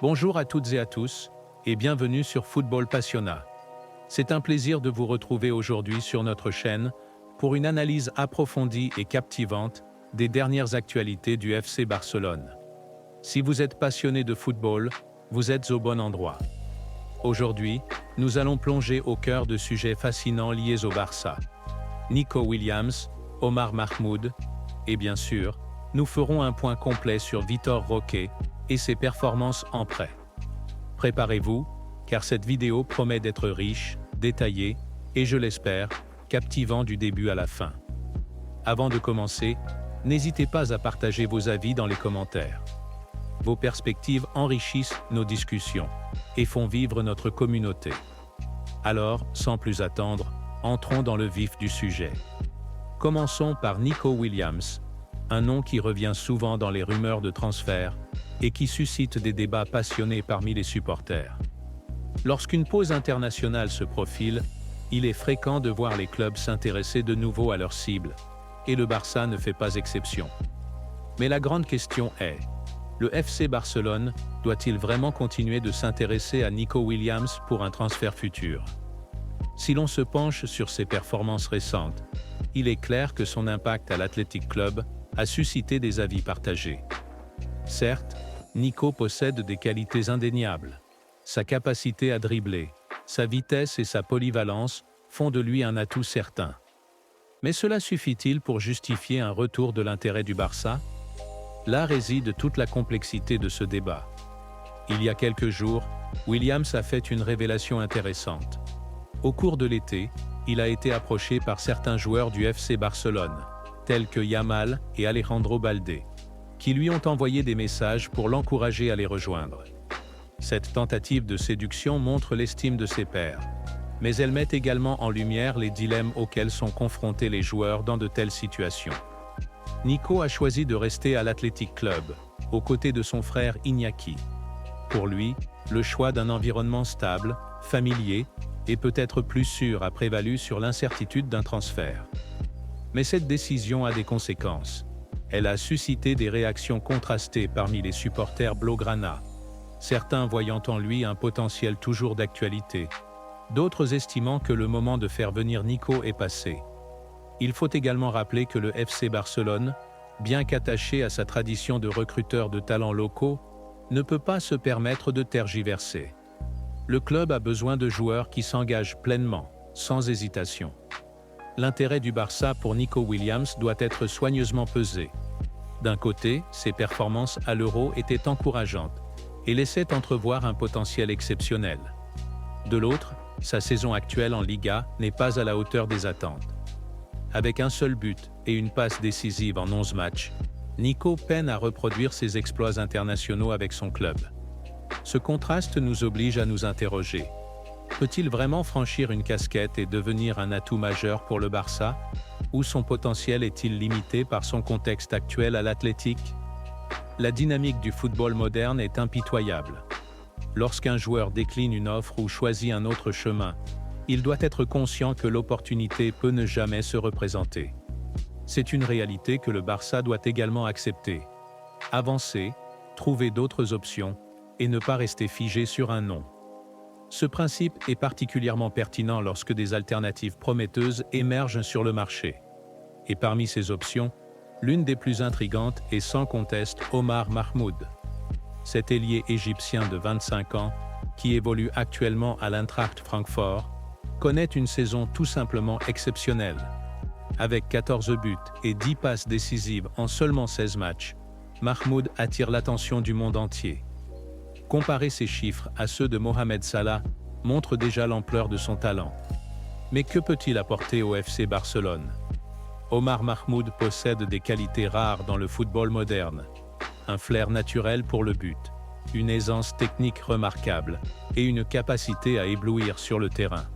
Bonjour à toutes et à tous, et bienvenue sur Football Passionna. C'est un plaisir de vous retrouver aujourd'hui sur notre chaîne pour une analyse approfondie et captivante des dernières actualités du FC Barcelone. Si vous êtes passionné de football, vous êtes au bon endroit. Aujourd'hui, nous allons plonger au cœur de sujets fascinants liés au Barça. Nico Williams, Omar Mahmoud, et bien sûr, nous ferons un point complet sur Vitor Roque et ses performances en prêt. Préparez-vous, car cette vidéo promet d'être riche, détaillée et, je l'espère, captivant du début à la fin. Avant de commencer, n'hésitez pas à partager vos avis dans les commentaires. Vos perspectives enrichissent nos discussions et font vivre notre communauté. Alors, sans plus attendre, entrons dans le vif du sujet. Commençons par Nico Williams, un nom qui revient souvent dans les rumeurs de transfert et qui suscite des débats passionnés parmi les supporters. Lorsqu'une pause internationale se profile, il est fréquent de voir les clubs s'intéresser de nouveau à leur cible, et le Barça ne fait pas exception. Mais la grande question est, le FC Barcelone doit-il vraiment continuer de s'intéresser à Nico Williams pour un transfert futur? Si l'on se penche sur ses performances récentes, il est clair que son impact à l'Athletic Club a suscité des avis partagés. Certes, Nico possède des qualités indéniables. Sa capacité à dribbler, sa vitesse et sa polyvalence font de lui un atout certain. Mais cela suffit-il pour justifier un retour de l'intérêt du Barça? Là réside toute la complexité de ce débat. Il y a quelques jours, Williams a fait une révélation intéressante. Au cours de l'été, il a été approché par certains joueurs du FC Barcelone, tels que Yamal et Alejandro Balde, qui lui ont envoyé des messages pour l'encourager à les rejoindre. Cette tentative de séduction montre l'estime de ses pairs, mais elle met également en lumière les dilemmes auxquels sont confrontés les joueurs dans de telles situations. Nico a choisi de rester à l'Athletic Club, aux côtés de son frère Iñaki. Pour lui, le choix d'un environnement stable, familier, et peut-être plus sûr a prévalu sur l'incertitude d'un transfert. Mais cette décision a des conséquences. Elle a suscité des réactions contrastées parmi les supporters blaugrana, certains voyant en lui un potentiel toujours d'actualité, d'autres estimant que le moment de faire venir Nico est passé. Il faut également rappeler que le FC Barcelone, bien qu'attaché à sa tradition de recruteur de talents locaux, ne peut pas se permettre de tergiverser. Le club a besoin de joueurs qui s'engagent pleinement, sans hésitation. L'intérêt du Barça pour Nico Williams doit être soigneusement pesé. D'un côté, ses performances à l'Euro étaient encourageantes et laissaient entrevoir un potentiel exceptionnel. De l'autre, sa saison actuelle en Liga n'est pas à la hauteur des attentes. Avec un seul but et une passe décisive en 11 matchs, Nico peine à reproduire ses exploits internationaux avec son club. Ce contraste nous oblige à nous interroger. Peut-il vraiment franchir une casquette et devenir un atout majeur pour le Barça? Ou son potentiel est-il limité par son contexte actuel à l'Athletic? La dynamique du football moderne est impitoyable. Lorsqu'un joueur décline une offre ou choisit un autre chemin, il doit être conscient que l'opportunité peut ne jamais se représenter. C'est une réalité que le Barça doit également accepter. Avancer, trouver d'autres options, et ne pas rester figé sur un nom. Ce principe est particulièrement pertinent lorsque des alternatives prometteuses émergent sur le marché. Et parmi ces options, l'une des plus intrigantes est sans conteste Omar Mahmoud. Cet ailier égyptien de 25 ans, qui évolue actuellement à l'Eintracht Francfort, connaît une saison tout simplement exceptionnelle. Avec 14 buts et 10 passes décisives en seulement 16 matchs, Mahmoud attire l'attention du monde entier. Comparer ces chiffres à ceux de Mohamed Salah montre déjà l'ampleur de son talent. Mais que peut-il apporter au FC Barcelone? Omar Mahmoud possède des qualités rares dans le football moderne. Un flair naturel pour le but, une aisance technique remarquable et une capacité à éblouir sur le terrain.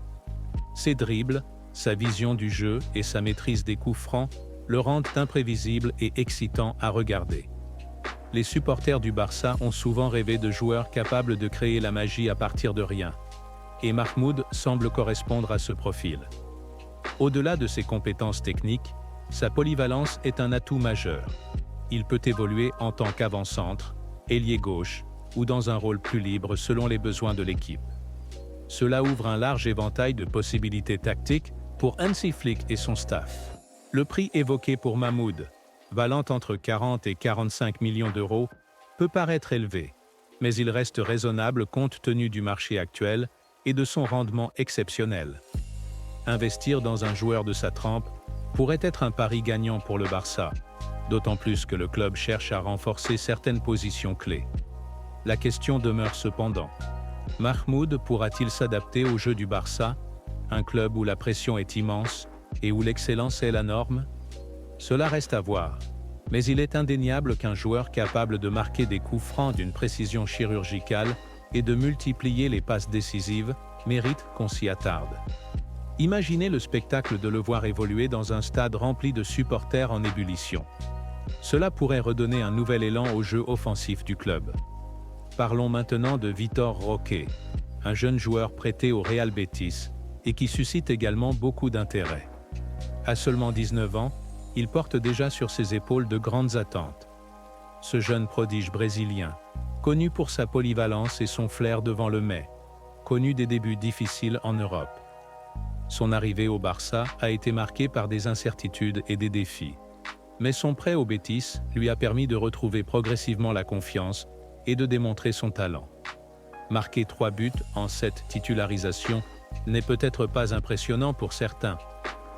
Ses dribbles, sa vision du jeu et sa maîtrise des coups francs le rendent imprévisible et excitant à regarder. Les supporters du Barça ont souvent rêvé de joueurs capables de créer la magie à partir de rien. Et Mahmoud semble correspondre à ce profil. Au-delà de ses compétences techniques, sa polyvalence est un atout majeur. Il peut évoluer en tant qu'avant-centre, ailier gauche, ou dans un rôle plus libre selon les besoins de l'équipe. Cela ouvre un large éventail de possibilités tactiques pour Hansi Flick et son staff. Le prix évoqué pour Mahmoud, valant entre 40 et 45 millions d'euros, peut paraître élevé, mais il reste raisonnable compte tenu du marché actuel et de son rendement exceptionnel. Investir dans un joueur de sa trempe pourrait être un pari gagnant pour le Barça, d'autant plus que le club cherche à renforcer certaines positions clés. La question demeure cependant: Mahmoud pourra-t-il s'adapter au jeu du Barça, un club où la pression est immense et où l'excellence est la norme? Cela reste à voir, mais il est indéniable qu'un joueur capable de marquer des coups francs d'une précision chirurgicale et de multiplier les passes décisives mérite qu'on s'y attarde. Imaginez le spectacle de le voir évoluer dans un stade rempli de supporters en ébullition. Cela pourrait redonner un nouvel élan au jeu offensif du club. Parlons maintenant de Vitor Roque, un jeune joueur prêté au Real Betis et qui suscite également beaucoup d'intérêt. À seulement 19 ans, il porte déjà sur ses épaules de grandes attentes. Ce jeune prodige brésilien, connu pour sa polyvalence et son flair devant le mais, connu des débuts difficiles en Europe. Son arrivée au Barça a été marquée par des incertitudes et des défis. Mais son prêt au Betis lui a permis de retrouver progressivement la confiance et de démontrer son talent. Marquer 3 buts en 7 titularisations n'est peut-être pas impressionnant pour certains,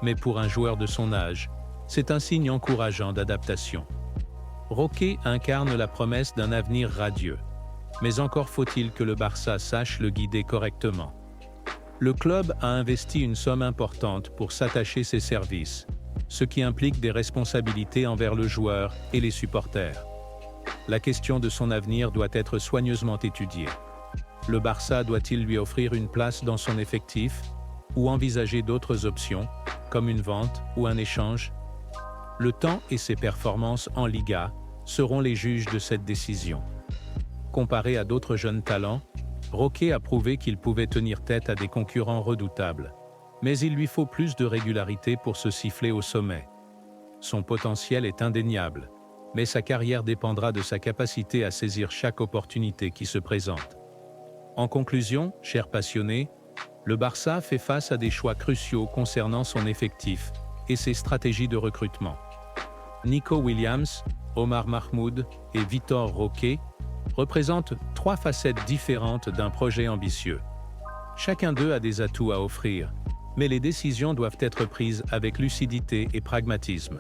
mais pour un joueur de son âge, c'est un signe encourageant d'adaptation. Roque incarne la promesse d'un avenir radieux, mais encore faut-il que le Barça sache le guider correctement. Le club a investi une somme importante pour s'attacher ses services, ce qui implique des responsabilités envers le joueur et les supporters. La question de son avenir doit être soigneusement étudiée. Le Barça doit-il lui offrir une place dans son effectif ou envisager d'autres options, comme une vente ou un échange? Le temps et ses performances en Liga seront les juges de cette décision. Comparé à d'autres jeunes talents, Roque a prouvé qu'il pouvait tenir tête à des concurrents redoutables, mais il lui faut plus de régularité pour se siffler au sommet. Son potentiel est indéniable, mais sa carrière dépendra de sa capacité à saisir chaque opportunité qui se présente. En conclusion, chers passionnés, le Barça fait face à des choix cruciaux concernant son effectif et ses stratégies de recrutement. Nico Williams, Omar Mahmoud et Vitor Roque représentent 3 facettes différentes d'un projet ambitieux. Chacun d'eux a des atouts à offrir, mais les décisions doivent être prises avec lucidité et pragmatisme.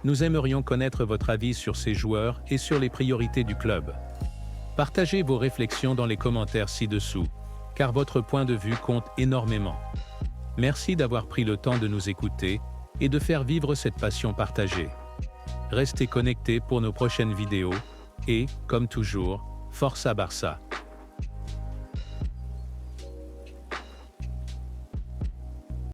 Nous aimerions connaître votre avis sur ces joueurs et sur les priorités du club. Partagez vos réflexions dans les commentaires ci-dessous, car votre point de vue compte énormément. Merci d'avoir pris le temps de nous écouter et de faire vivre cette passion partagée. Restez connectés pour nos prochaines vidéos et, comme toujours, Força Barça!